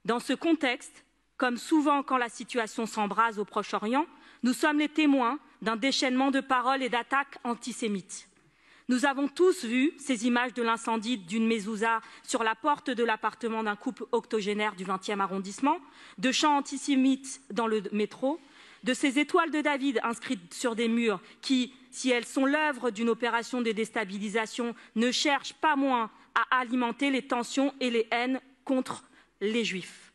Dans ce contexte, comme souvent quand la situation s'embrase au Proche-Orient, nous sommes les témoins d'un déchaînement de paroles et d'attaques antisémites. Nous avons tous vu ces images de l'incendie d'une mezouza sur la porte de l'appartement d'un couple octogénaire du 20e arrondissement, de chants antisémites dans le métro, de ces étoiles de David inscrites sur des murs qui, si elles sont l'œuvre d'une opération de déstabilisation, ne cherchent pas moins à alimenter les tensions et les haines contre les Juifs.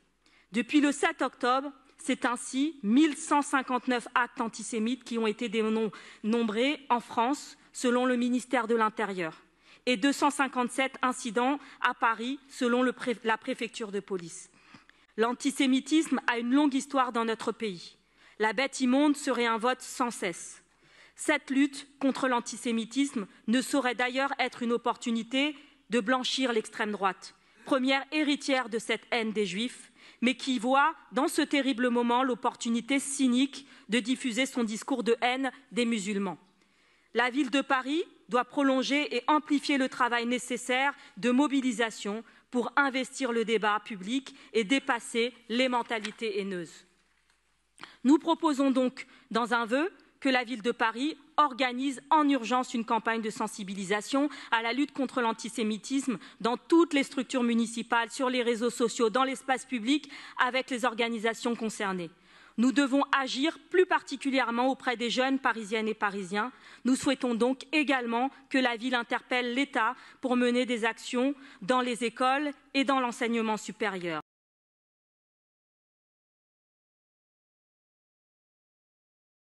Depuis le 7 octobre, c'est ainsi 1159 actes antisémites qui ont été dénombrés en France, selon le ministère de l'Intérieur, et 257 incidents à Paris, selon la préfecture de police. L'antisémitisme a une longue histoire dans notre pays. La bête immonde se réinvoque sans cesse. Cette lutte contre l'antisémitisme ne saurait d'ailleurs être une opportunité de blanchir l'extrême droite, première héritière de cette haine des Juifs, mais qui voit dans ce terrible moment l'opportunité cynique de diffuser son discours de haine des musulmans. La ville de Paris doit prolonger et amplifier le travail nécessaire de mobilisation pour investir le débat public et dépasser les mentalités haineuses. Nous proposons donc, dans un vœu, que la ville de Paris organise en urgence une campagne de sensibilisation à la lutte contre l'antisémitisme dans toutes les structures municipales, sur les réseaux sociaux, dans l'espace public, avec les organisations concernées. Nous devons agir plus particulièrement auprès des jeunes parisiennes et parisiens. Nous souhaitons donc également que la ville interpelle l'État pour mener des actions dans les écoles et dans l'enseignement supérieur.